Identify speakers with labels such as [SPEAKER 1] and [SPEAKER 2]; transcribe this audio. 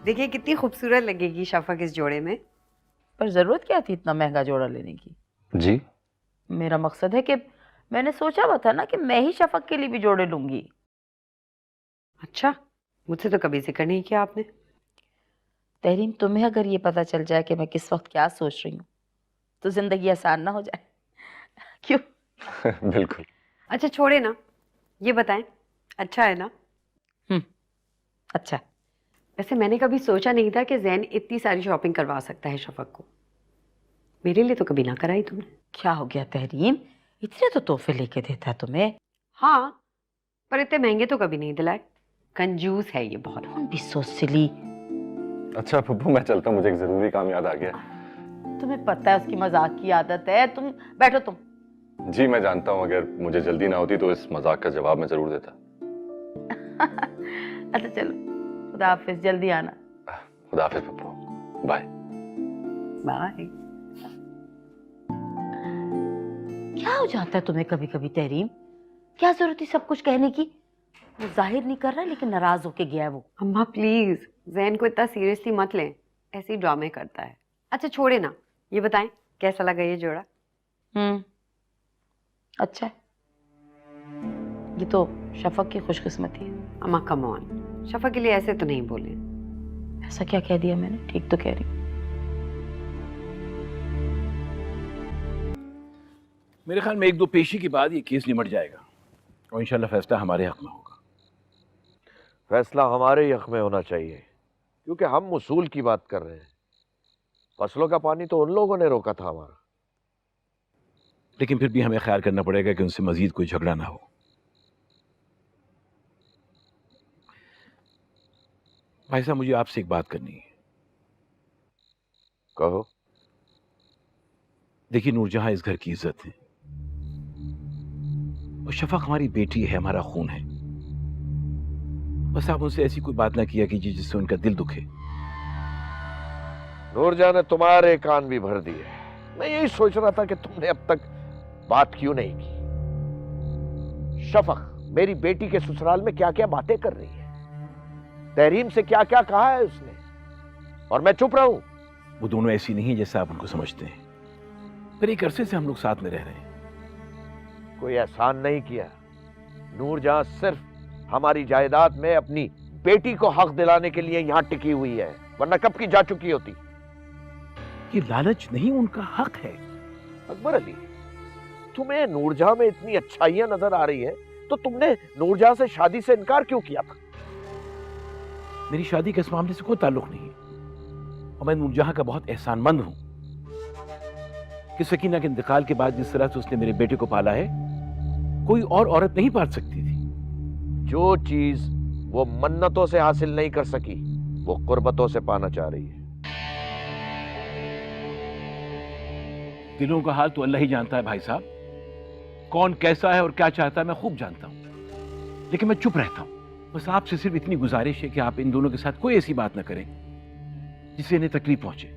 [SPEAKER 1] देखिए कितनी खूबसूरत लगेगी शफक इस जोड़े में।
[SPEAKER 2] पर जरूरत क्या थी इतना महंगा जोड़ा लेने की?
[SPEAKER 3] जी
[SPEAKER 2] मेरा मकसद है कि मैंने सोचा हुआ था ना कि मैं ही शफक के लिए भी जोड़े लूंगी।
[SPEAKER 1] अच्छा, मुझसे तो कभी जिक्र नहीं किया आपने।
[SPEAKER 2] तहरीम, तुम्हें अगर ये पता चल जाए कि मैं किस वक्त क्या सोच रही हूँ तो जिंदगी आसान ना हो जाए। क्यों?
[SPEAKER 3] बिल्कुल।
[SPEAKER 1] अच्छा छोड़े ना, ये बताएं अच्छा है ना?
[SPEAKER 2] अच्छा।
[SPEAKER 1] वैसे मैंने कभी सोचा नहीं था कि जैन इतनी सारी शॉपिंग करवा सकता है शफक को। मेरे लिए तो कभी ना कराई तुमने।
[SPEAKER 2] क्या हो गया तहरीम, इतने तो तोहफे लेके देता है तुम्हें।
[SPEAKER 1] हाँ, पर इतने महंगे तो कभी नहीं दिलाए। कंजूस है ये बहुत।
[SPEAKER 2] भी सो सिली।
[SPEAKER 3] अच्छा पप्पू, मैं चलता हूँ, मुझे एक जरूरी काम याद आ गया।
[SPEAKER 2] तुम्हें पता है उसकी मजाक की आदत है। तुम बैठो तुम।
[SPEAKER 3] जी मैं जानता हूँ, अगर मुझे जल्दी ना होती तो इस मजाक का जवाब मैं जरूर देता।
[SPEAKER 2] अच्छा चलो, खुदा हाफिज, जल्दी आना।
[SPEAKER 3] खुदा हाफिज पप्पू, बाय।
[SPEAKER 1] बाय।
[SPEAKER 2] क्या हो जाता है तुम्हें कभी कभी तहरीम? क्या जरूरत थी सब कुछ कहने की? वो जाहिर नहीं कर रहा है लेकिन नाराज होके गया है वो।
[SPEAKER 1] अम्मा प्लीज, जैन को इतना सीरियसली मत लें, ऐसे ही ड्रामे करता है। अच्छा छोड़े ना, ये बताएं कैसा लगा ये जोड़ा?
[SPEAKER 2] अच्छा है। ये तो शफक की खुशकिस्मती है।
[SPEAKER 1] अम्मा कम ऑन, शफक के लिए ऐसे तो नहीं बोले।
[SPEAKER 2] ऐसा क्या कह दिया मैंने? ठीक तो कह रही हूँ।
[SPEAKER 4] मेरे ख्याल में एक दो पेशी के बाद ये केस निमट जाएगा और इंशाल्लाह फैसला हमारे हक में होगा।
[SPEAKER 5] फैसला हमारे हक में होना चाहिए क्योंकि हम उसूल की बात कर रहे हैं। फसलों का पानी तो उन लोगों ने रोका था हमारा।
[SPEAKER 4] लेकिन फिर भी हमें ख्याल करना पड़ेगा कि उनसे मजीद कोई झगड़ा ना हो। भाई साहब, मुझे आपसे एक बात करनी है।
[SPEAKER 5] कहो।
[SPEAKER 4] देखिए, नूरजहां इस घर की इज्जत है और शफक हमारी बेटी है, हमारा खून है। बस आप उनसे ऐसी कोई बात ना किया कीजिए जिससे उनका दिल दुखे।
[SPEAKER 5] नूरजहां ने तुम्हारे कान भी भर दिए। मैं यही सोच रहा था कि तुमने अब तक बात क्यों नहीं की। शफक मेरी बेटी के ससुराल में क्या क्या बातें कर रही है, तहरीम से क्या क्या कहा है उसने, और मैं चुप रहा हूं।
[SPEAKER 4] वो दोनों ऐसी नहीं है जैसा आप उनको समझते हैं। फिर एक अरसे से हम लोग साथ में रह रहे हैं।
[SPEAKER 5] कोई एहसान नहीं किया। नूरजहां सिर्फ हमारी जायदाद में अपनी बेटी को हक दिलाने के लिए यहां टिकी हुई है, वरना कब की जा चुकी होती।
[SPEAKER 4] ये लालच नहीं, उनका हक है।
[SPEAKER 5] अकबर अली, तुम्हें नूरजहां में इतनी अच्छाइयां नजर आ रही है तो तुमने नूरजहां से शादी से इनकार क्यों किया था?
[SPEAKER 4] मेरी शादी के इस मामले से कोई ताल्लुक नहीं है और मैं नूरजहां का बहुत एहसानमंद हूं कि सकीना के इंतकाल के बाद जिस तरह से उसने मेरे बेटे को पाला है, कोई और औरत नहीं पाल सकती थी।
[SPEAKER 5] जो चीज वो मन्नतों से हासिल नहीं कर सकी वो कुर्बतों से पाना चाह रही है।
[SPEAKER 4] दिलों का हाल तो अल्लाह ही जानता है भाई साहब। कौन कैसा है और क्या चाहता है मैं खूब जानता हूं, लेकिन मैं चुप रहता हूं। बस आपसे सिर्फ इतनी गुजारिश है कि आप इन दोनों के साथ कोई ऐसी बात ना करें जिससे इन्हें तकलीफ पहुंचे।